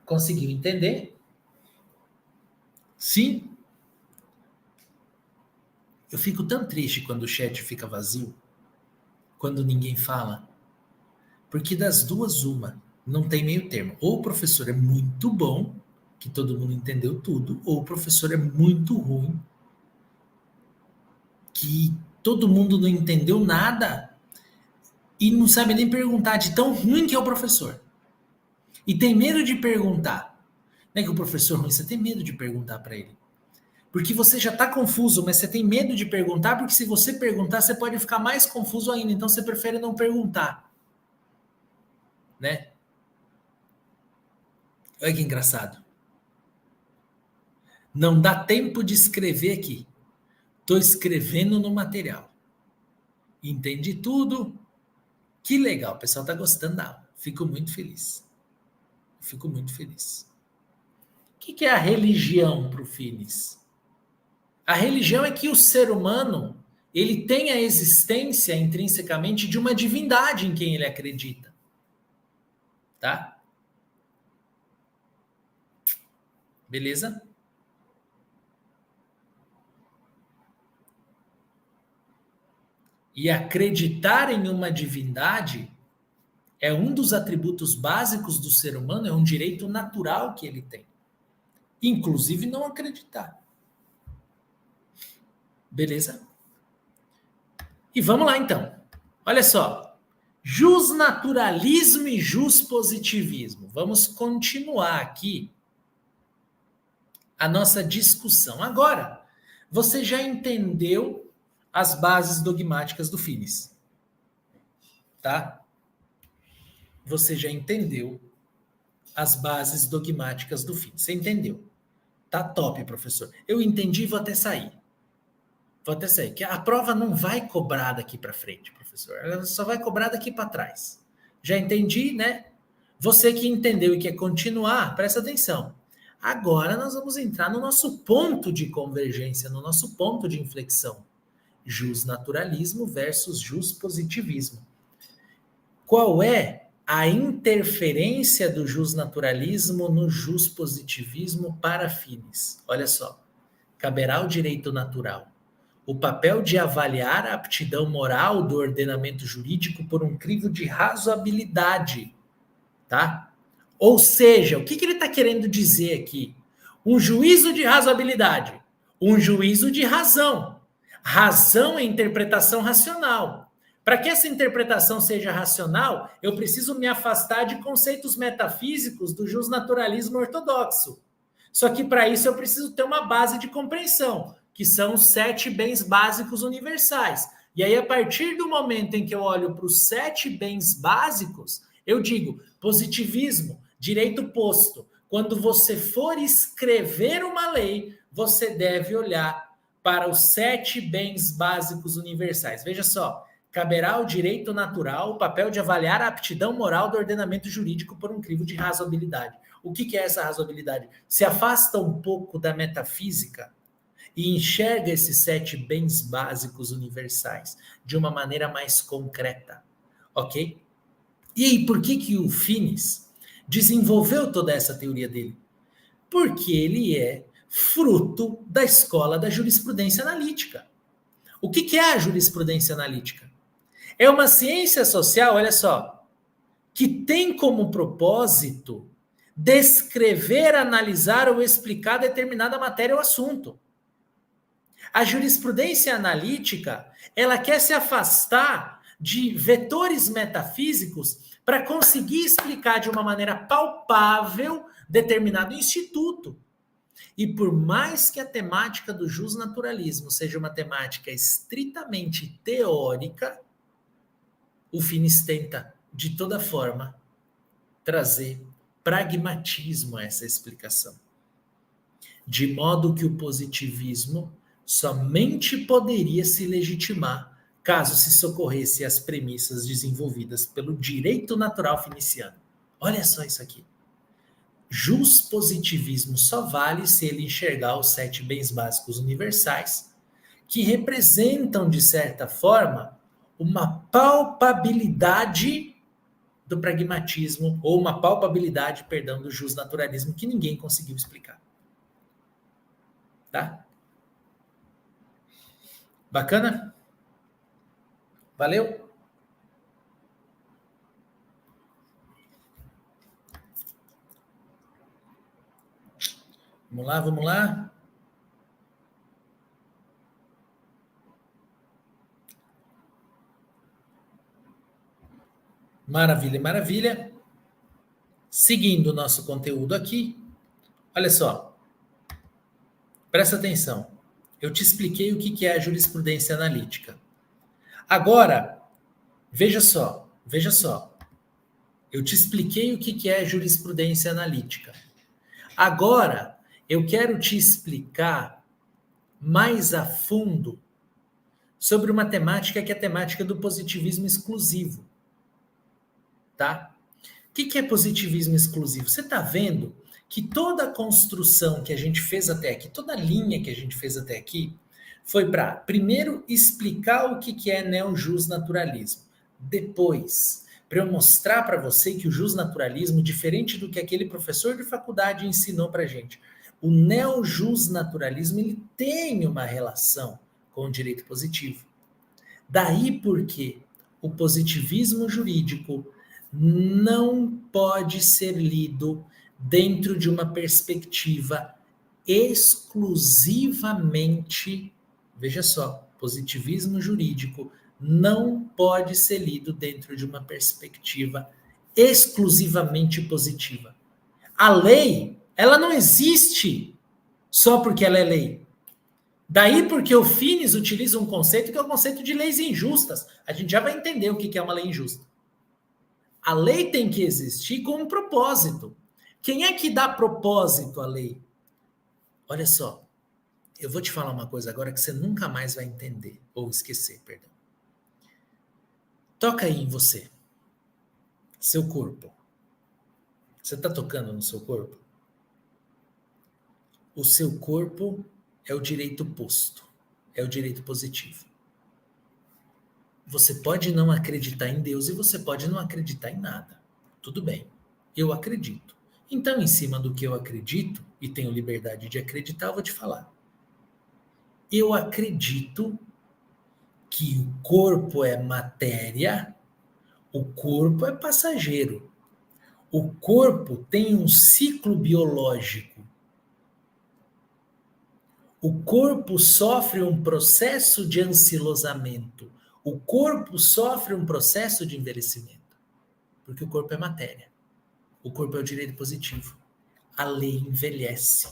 Conseguiu entender? Sim? Eu fico tão triste quando o chat fica vazio, quando ninguém fala, porque das duas, uma, não tem meio termo. Ou o professor é muito bom, que todo mundo entendeu tudo, ou o professor é muito ruim, que todo mundo não entendeu nada e não sabe nem perguntar de tão ruim que é o professor. E tem medo de perguntar. Não é que o professor é ruim, você tem medo de perguntar para ele. Porque você já está confuso, mas você tem medo de perguntar, porque se você perguntar, você pode ficar mais confuso ainda. Então você prefere não perguntar. Né? Olha que engraçado. Não dá tempo de escrever aqui. Estou escrevendo no material. Entendi tudo. Que legal, o pessoal está gostando da aula. Fico muito feliz. Fico muito feliz. O que é a religião para o Finis? A religião é que o ser humano ele tem a existência intrinsecamente de uma divindade em quem ele acredita. Tá? Beleza? E acreditar em uma divindade é um dos atributos básicos do ser humano, é um direito natural que ele tem. Inclusive não acreditar. Beleza? E vamos lá então. Olha só. Jusnaturalismo e juspositivismo. Vamos continuar aqui a nossa discussão. Agora, você já entendeu as bases dogmáticas do Finis. Tá? Você já entendeu as bases dogmáticas do Finis. Você entendeu? Tá top, professor. Eu entendi e vou até sair. Vou até sair. Que a prova não vai cobrar daqui para frente, professor. Ela só vai cobrar daqui para trás. Já entendi, né? Você que entendeu e quer continuar, presta atenção. Agora nós vamos entrar no nosso ponto de convergência, no nosso ponto de inflexão. Jusnaturalismo versus juspositivismo. Qual é a interferência do jusnaturalismo no juspositivismo para Finis? Olha só. Caberá ao direito natural o papel de avaliar a aptidão moral do ordenamento jurídico por um crivo de razoabilidade, tá? Ou seja, o que ele está querendo dizer aqui? Um juízo de razoabilidade, um juízo de razão. Razão é interpretação racional. Para que essa interpretação seja racional, eu preciso me afastar de conceitos metafísicos do jusnaturalismo ortodoxo. Só que para isso eu preciso ter uma base de compreensão, que são os 7 bens básicos universais. E aí, a partir do momento em que eu olho para os 7 bens básicos, eu digo positivismo, direito posto. Quando você for escrever uma lei, você deve olhar para os 7 bens básicos universais. Veja só, caberá ao direito natural o papel de avaliar a aptidão moral do ordenamento jurídico por um crivo de razoabilidade. O que é essa razoabilidade? Se afasta um pouco da metafísica e enxerga esses 7 bens básicos universais de uma maneira mais concreta, ok? E aí, por que o Finis desenvolveu toda essa teoria dele? Porque ele é fruto da escola da jurisprudência analítica. O que é a jurisprudência analítica? É uma ciência social, olha só, que tem como propósito descrever, analisar ou explicar determinada matéria ou assunto. A jurisprudência analítica, ela quer se afastar de vetores metafísicos para conseguir explicar de uma maneira palpável determinado instituto. E por mais que a temática do jusnaturalismo seja uma temática estritamente teórica, o Finis tenta, de toda forma, trazer pragmatismo a essa explicação. De modo que o positivismo somente poderia se legitimar caso se socorresse às premissas desenvolvidas pelo direito natural finiciano. Olha só isso aqui. Juspositivismo só vale se ele enxergar os 7 bens básicos universais, que representam, de certa forma, uma palpabilidade do pragmatismo, ou uma palpabilidade, perdão, do justnaturalismo, que ninguém conseguiu explicar. Tá? Bacana? Valeu? Vamos lá, vamos lá. Maravilha, maravilha. Seguindo o nosso conteúdo aqui, olha só, presta atenção. Eu te expliquei o que é a jurisprudência analítica. Agora, veja só. Eu te expliquei o que é a jurisprudência analítica. Agora, eu quero te explicar mais a fundo sobre uma temática que é a temática do positivismo exclusivo. Tá? O que é positivismo exclusivo? Você está vendo que toda a construção que a gente fez até aqui, toda a linha que a gente fez até aqui, foi para, primeiro, explicar o que é neojusnaturalismo. Depois, para eu mostrar para você que o justnaturalismo, diferente do que aquele professor de faculdade ensinou para a gente, o neojusnaturalismo ele tem uma relação com o direito positivo. Daí porque o positivismo jurídico não pode ser lido dentro de uma perspectiva exclusivamente, veja só, positivismo jurídico não pode ser lido dentro de uma perspectiva exclusivamente positiva. A lei, ela não existe só porque ela é lei. Daí porque o Finis utiliza um conceito que é o conceito de leis injustas. A gente já vai entender o que é uma lei injusta. A lei tem que existir com um propósito. Quem é que dá propósito à lei? Olha só, eu vou te falar uma coisa agora que você nunca mais vai entender, ou esquecer, perdão. Toca aí em você, seu corpo. Você está tocando no seu corpo? O seu corpo é o direito posto, é o direito positivo. Você pode não acreditar em Deus e você pode não acreditar em nada. Tudo bem, eu acredito. Então, em cima do que eu acredito, e tenho liberdade de acreditar, eu vou te falar. Eu acredito que o corpo é matéria, o corpo é passageiro. O corpo tem um ciclo biológico. O corpo sofre um processo de ancilosamento. O corpo sofre um processo de envelhecimento. Porque o corpo é matéria. O corpo é o direito positivo. A lei envelhece.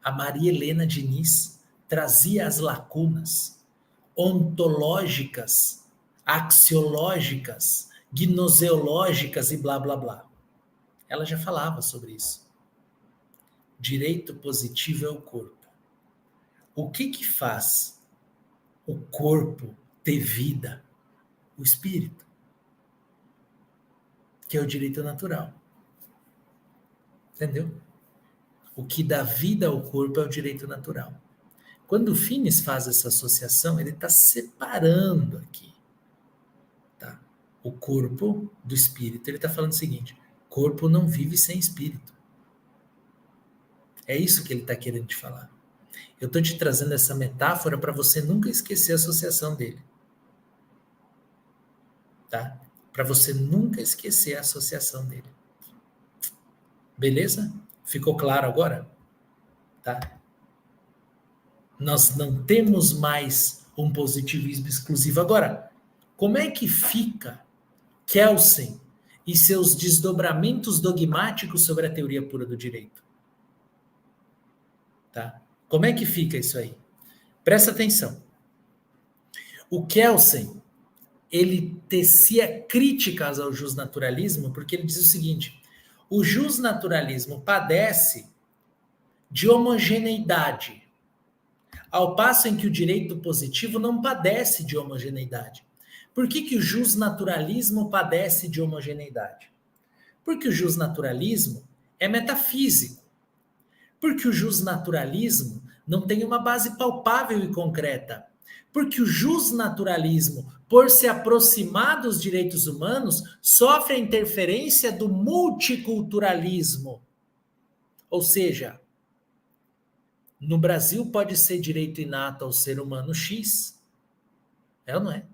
A Maria Helena Diniz trazia as lacunas ontológicas, axiológicas, gnoseológicas e blá, blá, blá. Ela já falava sobre isso. Direito positivo é o corpo. O que faz o corpo ter vida? O espírito, que é o direito natural. Entendeu? O que dá vida ao corpo é o direito natural. Quando o Finis faz essa associação, ele está separando aqui, tá? O corpo do espírito. Ele está falando o seguinte: corpo não vive sem espírito. É isso que ele está querendo te falar. Eu estou te trazendo essa metáfora para você nunca esquecer a associação dele. Tá? Para você nunca esquecer a associação dele. Beleza? Ficou claro agora? Tá? Nós não temos mais um positivismo exclusivo. Agora, como é que fica Kelsen e seus desdobramentos dogmáticos sobre a teoria pura do direito? Tá? Como é que fica isso aí? Presta atenção. O Kelsen, ele tecia críticas ao justnaturalismo porque ele diz o seguinte: o justnaturalismo padece de homogeneidade, ao passo em que o direito positivo não padece de homogeneidade. Por que o justnaturalismo padece de homogeneidade? Porque o justnaturalismo é metafísico. Porque o justnaturalismo não tem uma base palpável e concreta. Porque o justnaturalismo, por se aproximar dos direitos humanos, sofre a interferência do multiculturalismo. Ou seja, no Brasil pode ser direito inato ao ser humano X, é ou não é?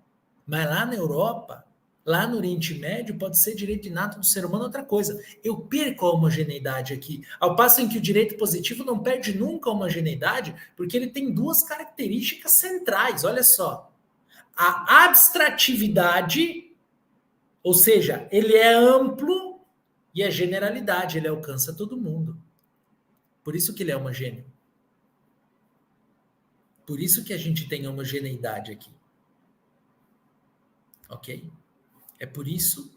Mas lá na Europa, lá no Oriente Médio, pode ser direito inato do ser humano outra coisa. Eu perco a homogeneidade aqui. Ao passo em que o direito positivo não perde nunca a homogeneidade, porque ele tem duas características centrais, olha só. A abstratividade, ou seja, ele é amplo, e a generalidade, ele alcança todo mundo. Por isso que ele é homogêneo. Por isso que a gente tem homogeneidade aqui. Ok? É por isso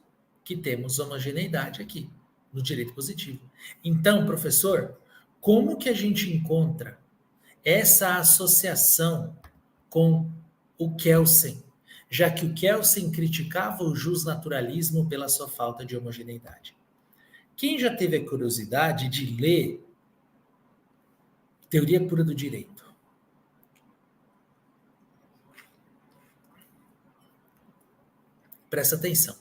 que temos homogeneidade aqui, no direito positivo. Então, professor, como que a gente encontra essa associação com o Kelsen? Já que o Kelsen criticava o justnaturalismo pela sua falta de homogeneidade. Quem já teve a curiosidade de ler Teoria Pura do Direito? Presta atenção.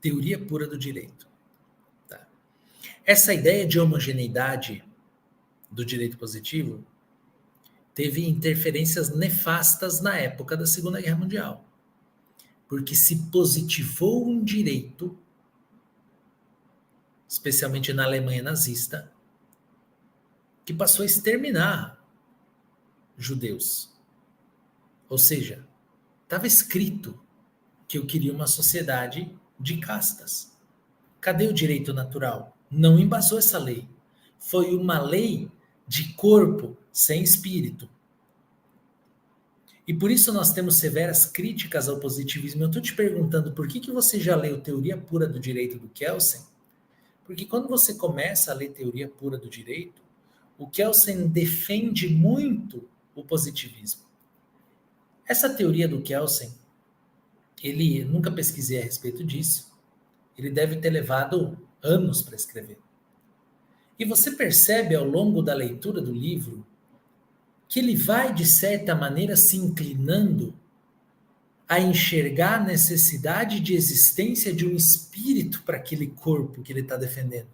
Teoria Pura do Direito. Tá? Essa ideia de homogeneidade do direito positivo teve interferências nefastas na época da Segunda Guerra Mundial. Porque se positivou um direito, especialmente na Alemanha nazista, que passou a exterminar judeus. Ou seja, estava escrito que eu queria uma sociedade de castas. Cadê o direito natural? Não embasou essa lei. Foi uma lei de corpo sem espírito. E por isso nós temos severas críticas ao positivismo. Eu estou te perguntando por que você já leu Teoria Pura do Direito do Kelsen? Porque quando você começa a ler Teoria Pura do Direito, o Kelsen defende muito o positivismo. Essa teoria do Kelsen, ele nunca pesquisei a respeito disso, ele deve ter levado anos para escrever. E você percebe ao longo da leitura do livro que ele vai, de certa maneira, se inclinando a enxergar a necessidade de existência de um espírito para aquele corpo que ele está defendendo.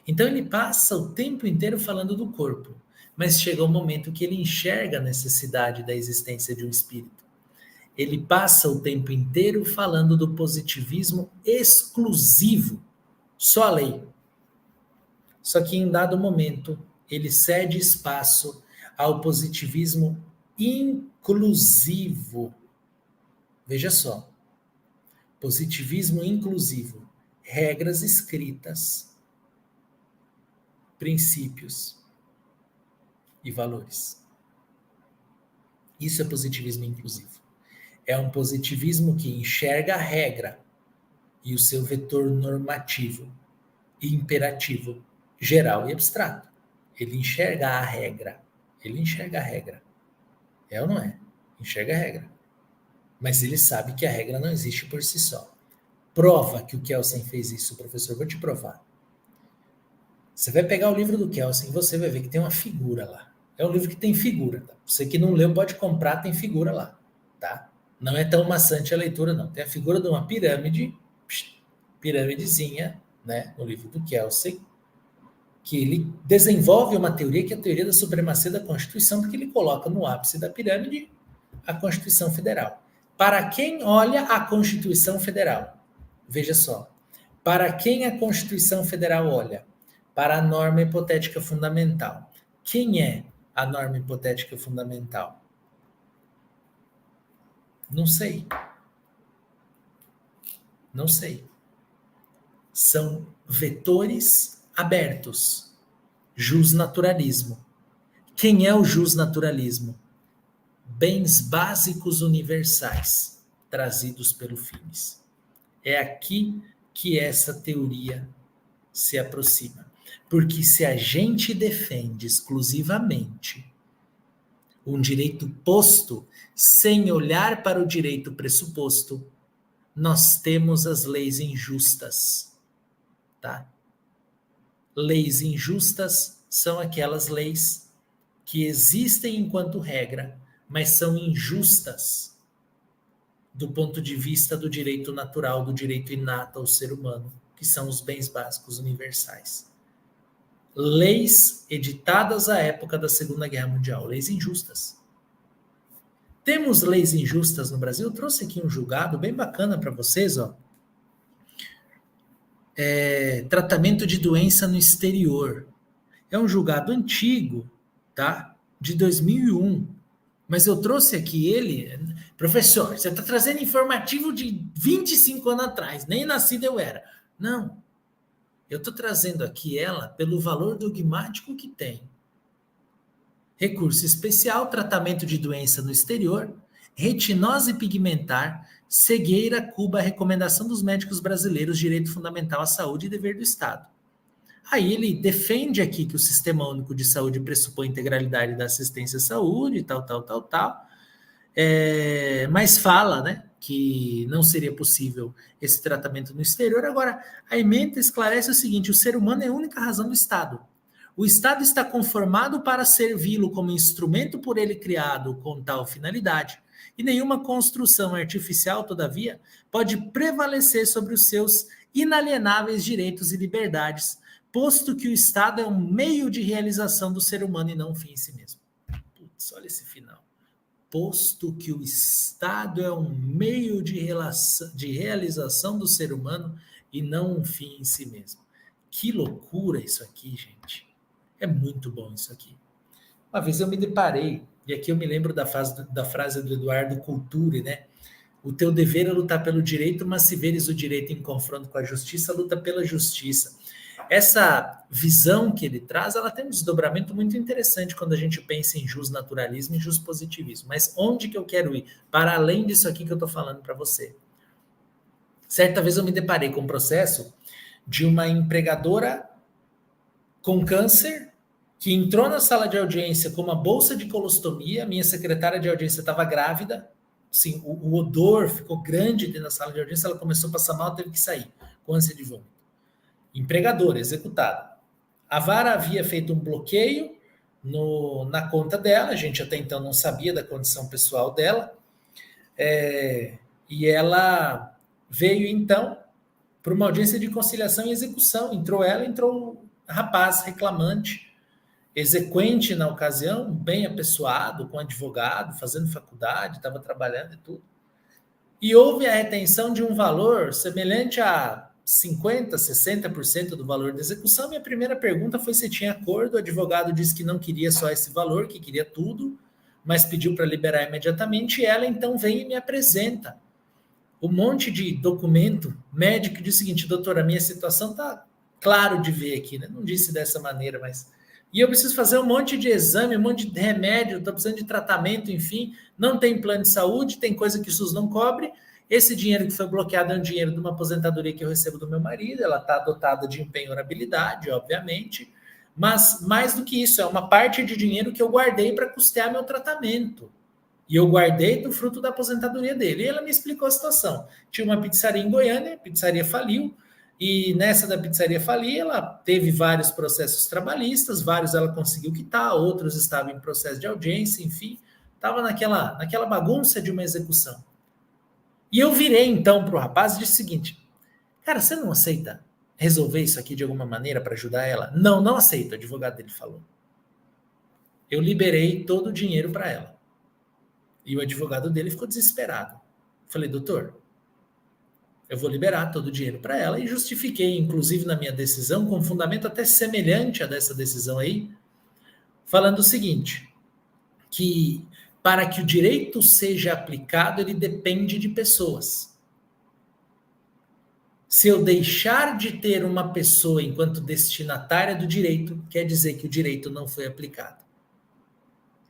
Então ele passa o tempo inteiro falando do corpo, mas chega um momento que ele enxerga a necessidade da existência de um espírito. Ele passa o tempo inteiro falando do positivismo exclusivo, só a lei. Só que em dado momento ele cede espaço ao positivismo inclusivo. Veja só, positivismo inclusivo, regras escritas, princípios e valores. Isso é positivismo inclusivo. É um positivismo que enxerga a regra e o seu vetor normativo e imperativo, geral e abstrato. Ele enxerga a regra. Ele enxerga a regra. É ou não é? Enxerga a regra. Mas ele sabe que a regra não existe por si só. Prova que o Kelsen fez isso, professor. Vou te provar. Você vai pegar o livro do Kelsen e você vai ver que tem uma figura lá. É um livro que tem figura. Tá? Você que não leu pode comprar, tem figura lá. Tá? Não é tão maçante a leitura, não. Tem a figura de uma pirâmide, pirâmidezinha, né, no livro do Kelsen, que ele desenvolve uma teoria que é a teoria da supremacia da Constituição, porque ele coloca no ápice da pirâmide a Constituição Federal. Para quem olha a Constituição Federal? Veja só. Para quem a Constituição Federal olha? Para a norma hipotética fundamental. Quem é a norma hipotética fundamental? Não sei. Não sei. São vetores abertos. Justnaturalismo. Quem é o justnaturalismo? Bens básicos universais trazidos pelo Finis. É aqui que essa teoria se aproxima. Porque se a gente defende exclusivamente um direito posto, sem olhar para o direito pressuposto, nós temos as leis injustas, tá? Leis injustas são aquelas leis que existem enquanto regra, mas são injustas do ponto de vista do direito natural, do direito inato ao ser humano, que são os bens básicos universais. Leis editadas à época da Segunda Guerra Mundial, leis injustas. Temos leis injustas no Brasil? Eu trouxe aqui um julgado bem bacana para vocês, ó. Tratamento de doença no exterior. É um julgado antigo, tá? De 2001. Mas eu trouxe aqui ele... Professor, você está trazendo informativo de 25 anos atrás. Nem nascido eu era. Não. Eu estou trazendo aqui ela pelo valor dogmático que tem. Recurso especial, tratamento de doença no exterior, retinose pigmentar, cegueira, Cuba, recomendação dos médicos brasileiros, direito fundamental à saúde e dever do Estado. Aí ele defende aqui que o Sistema Único de Saúde pressupõe integralidade da assistência à saúde, tal, mas fala, né, que não seria possível esse tratamento no exterior. Agora, a ementa esclarece o seguinte: o ser humano é a única razão do Estado. O Estado está conformado para servi-lo como instrumento por ele criado com tal finalidade, e nenhuma construção artificial, todavia, pode prevalecer sobre os seus inalienáveis direitos e liberdades, posto que o Estado é um meio de realização do ser humano e não um fim em si mesmo. Putz, olha esse final. Posto que o Estado é um meio de realização do ser humano e não um fim em si mesmo. Que loucura isso aqui, gente. É muito bom isso aqui. Uma vez eu me deparei, e aqui eu me lembro da frase do Eduardo Culturi, né? O teu dever é lutar pelo direito, mas se veres o direito em confronto com a justiça, luta pela justiça. Essa visão que ele traz, ela tem um desdobramento muito interessante quando a gente pensa em justnaturalismo e justpositivismo. Mas onde que eu quero ir? Para além disso aqui que eu estou falando para você. Certa vez eu me deparei com um processo de uma empregadora com câncer que entrou na sala de audiência com uma bolsa de colostomia. Minha secretária de audiência estava grávida. Sim, o odor ficou grande dentro da sala de audiência. Ela começou a passar mal, teve que sair com ânsia de vômito. Empregadora, executada. A vara havia feito um bloqueio na conta dela. A gente até então não sabia da condição pessoal dela. E ela veio, então, para uma audiência de conciliação e execução. Entrou ela, entrou o rapaz reclamante, exequente na ocasião, bem apessoado, com advogado, fazendo faculdade, estava trabalhando e tudo. E houve a retenção de um valor semelhante a 50%, 60% do valor da execução. Minha primeira pergunta foi se tinha acordo. O advogado disse que não queria só esse valor, que queria tudo, mas pediu para liberar imediatamente. E ela então vem e me apresenta um monte de documento médico e diz o seguinte: doutora, a minha situação está claro de ver aqui, né? Não disse dessa maneira, mas... E eu preciso fazer um monte de exame, um monte de remédio, estou precisando de tratamento, enfim, não tem plano de saúde, tem coisa que o SUS não cobre. Esse dinheiro que foi bloqueado é um dinheiro de uma aposentadoria que eu recebo do meu marido, ela está dotada de empenhorabilidade, obviamente, mas mais do que isso, é uma parte de dinheiro que eu guardei para custear meu tratamento. E eu guardei do fruto da aposentadoria dele. E ela me explicou a situação. Tinha uma pizzaria em Goiânia, a pizzaria faliu, e nessa da pizzaria falir, ela teve vários processos trabalhistas, vários ela conseguiu quitar, outros estavam em processo de audiência, enfim, estava naquela bagunça de uma execução. E eu virei então para o rapaz e disse o seguinte: cara, você não aceita resolver isso aqui de alguma maneira para ajudar ela? Não, não aceito, o advogado dele falou. Eu liberei todo o dinheiro para ela. E o advogado dele ficou desesperado. Falei: doutor, eu vou liberar todo o dinheiro para ela, e justifiquei, inclusive na minha decisão, com um fundamento até semelhante a dessa decisão aí, falando o seguinte, que para que o direito seja aplicado, ele depende de pessoas. Se eu deixar de ter uma pessoa enquanto destinatária do direito, quer dizer que o direito não foi aplicado.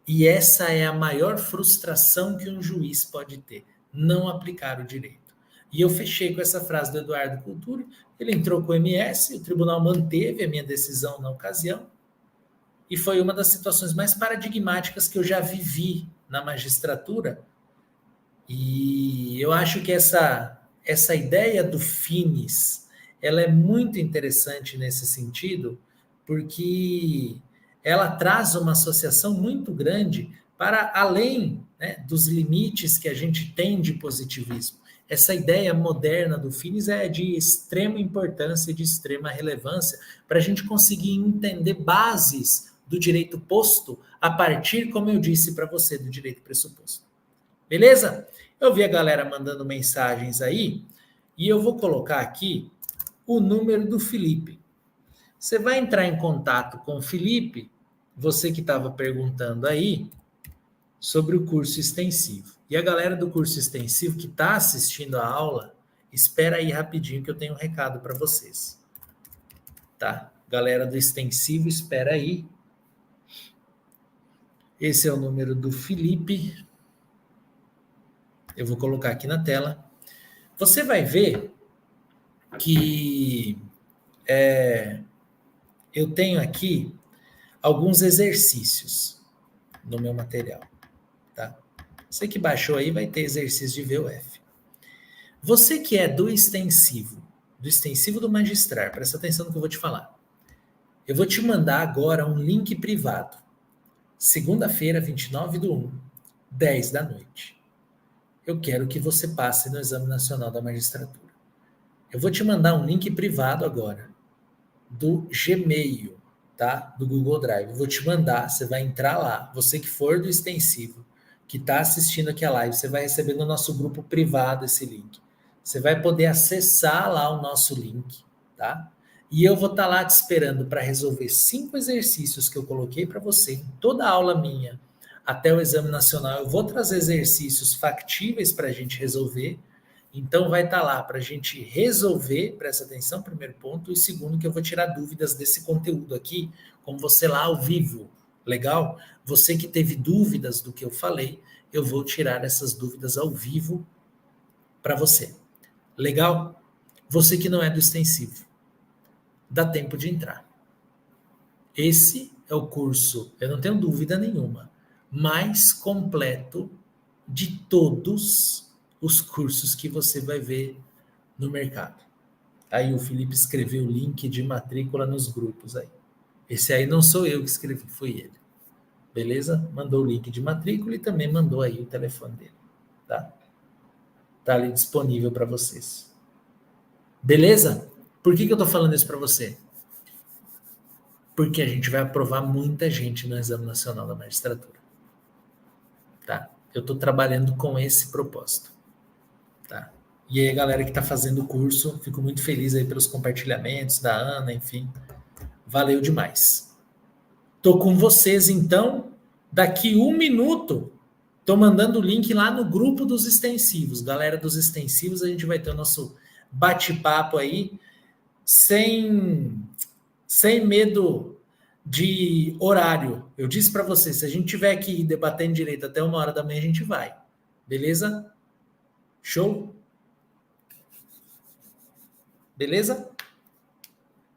E essa é a maior frustração que um juiz pode ter, não aplicar o direito. E eu fechei com essa frase do Eduardo Culturi. Ele entrou com o MS, o tribunal manteve a minha decisão na ocasião, e foi uma das situações mais paradigmáticas que eu já vivi na magistratura. E eu acho que essa ideia do finis, ela é muito interessante nesse sentido, porque ela traz uma associação muito grande para além, né, dos limites que a gente tem de positivismo. Essa ideia moderna do Finis é de extrema importância e de extrema relevância para a gente conseguir entender bases do direito posto a partir, como eu disse para você, do direito pressuposto. Beleza? Eu vi a galera mandando mensagens aí e eu vou colocar aqui o número do Felipe. Você vai entrar em contato com o Felipe, você que estava perguntando aí sobre o curso extensivo. E a galera do curso extensivo que está assistindo a aula, espera aí rapidinho que eu tenho um recado para vocês. Tá? Galera do extensivo, espera aí. Esse é o número do Felipe. Eu vou colocar aqui na tela. Você vai ver que eu tenho aqui alguns exercícios no meu material. Tá? Você que baixou aí vai ter exercício de VUF. Você que é do extensivo do magistrar, presta atenção no que eu vou te falar. Eu vou te mandar agora um link privado. Segunda-feira, 29/1, 10 da noite. Eu quero que você passe no Exame Nacional da Magistratura. Eu vou te mandar um link privado agora, do Gmail, tá? Do Google Drive. Eu vou te mandar, você vai entrar lá. Você que for do extensivo, que está assistindo aqui a live, você vai receber no nosso grupo privado esse link. Você vai poder acessar lá o nosso link, tá? E eu vou estar lá te esperando para resolver 5 exercícios que eu coloquei para você em toda a aula minha, até o Exame Nacional. Eu vou trazer exercícios factíveis para a gente resolver. Então, vai estar lá para a gente resolver, presta atenção, primeiro ponto, e segundo, que eu vou tirar dúvidas desse conteúdo aqui, com você lá ao vivo, legal? Você que teve dúvidas do que eu falei, eu vou tirar essas dúvidas ao vivo para você, legal? Você que não é do extensivo, dá tempo de entrar. Esse é o curso, eu não tenho dúvida nenhuma, mais completo de todos os cursos que você vai ver no mercado. Aí o Felipe escreveu o link de matrícula nos grupos aí. Esse aí não sou eu que escrevi, foi ele. Beleza? Mandou o link de matrícula e também mandou aí o telefone dele, tá? Tá ali disponível para vocês. Beleza? Por que eu tô falando isso para você? Porque a gente vai aprovar muita gente no Exame Nacional da Magistratura. Tá? Eu tô trabalhando com esse propósito. Tá? E aí, galera que está fazendo o curso, fico muito feliz aí pelos compartilhamentos da Ana, enfim. Valeu demais. Tô com vocês, então. Daqui 1 minuto, tô mandando o link lá no grupo dos extensivos. Galera dos extensivos, a gente vai ter o nosso bate-papo aí, sem medo de horário. Eu disse para vocês, se a gente tiver que ir debatendo direito até 1h da manhã, a gente vai. Beleza? Show? Beleza?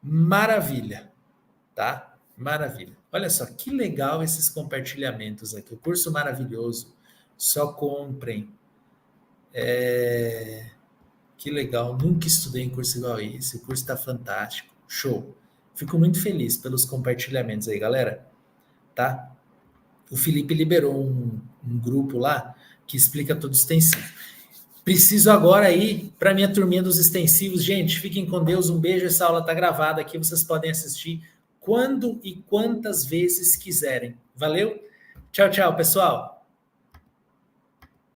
Maravilha, tá? Maravilha. Olha só, que legal esses compartilhamentos aqui. O curso maravilhoso. Só comprem. Que legal. Nunca estudei em curso igual a esse. O curso está fantástico. Show. Fico muito feliz pelos compartilhamentos aí, galera. Tá? O Felipe liberou um grupo lá que explica tudo extensivo. Preciso agora ir para minha turminha dos extensivos. Gente, fiquem com Deus. Um beijo. Essa aula está gravada aqui. Vocês podem assistir quando e quantas vezes quiserem. Valeu? Tchau, tchau, pessoal.